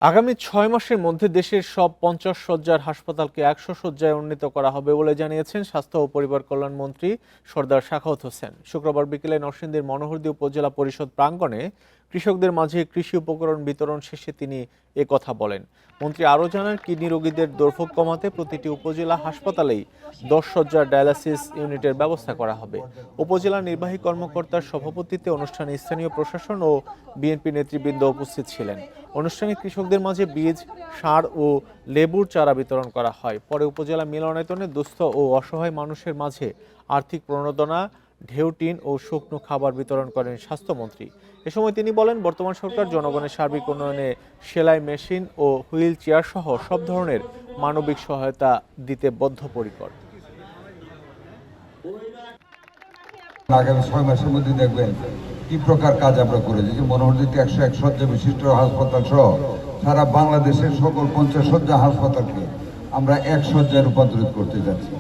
আগামী ৬ মাসের মধ্যে দেশের সব ৫০ শয্যার হাসপাতালকে ১০০ শয্যায় উন্নীত করা হবে বলে জানিয়েছেন স্বাস্থ্য ও পরিবার কল্যাণ মন্ত্রী সরদার সাখাওয়াত হোসেন। শুক্রবার বিকেলে নরসিংদীর মনোহরদী উপজেলা পরিষদ প্রাঙ্গণে কৃষকদের মাঝে কৃষি উপকরণ বিতরণ শেষে তিনি কথা বলেন। মন্ত্রী আরও জানান, কিডনি রোগীদের দুর্ভোগ কমাতে প্রতিটি উপজেলা হাসপাতালেই ১০ শয্যার ডায়ালাসিস ইউনিটের ব্যবস্থা করা হবে। উপজেলা নির্বাহী কর্মকর্তার সভাপতিত্বে অনুষ্ঠানে স্থানীয় প্রশাসন ও বিএনপি নেতৃবৃন্দ উপস্থিত ছিলেন। অনুষ্ঠানে কৃষকদের মাঝে বীজ, সার ও লেবুর চারা বিতরণ করা হয়। পরে উপজেলা মিলনায়তনে দুস্থ ও অসহায় মানুষের মাঝে আর্থিক প্রণোদনা, ঢেউ টিন ও শুকনো খাবার বিতরণ করেন স্বাস্থ্যমন্ত্রী। এ সময় তিনি বলেন, বর্তমান সরকার জনগণের সার্বিক উন্নয়নে সেলাই মেশিন ও হুইল চেয়ার সহ সব ধরনের মানবিক সহায়তা দিতে বদ্ধপরিকর। আগামী ৬ মাসের মধ্যে দেখবেন কি প্রকার কাজ আমরা করেছি। যে মনোহরদীতে ১০১ শয্যা বিশিষ্ট হাসপাতাল সহ সারা বাংলাদেশের সকল ৫০ শয্যা হাসপাতালকে আমরা ১ শয্যায় রূপান্তরিত করতে যাচ্ছি।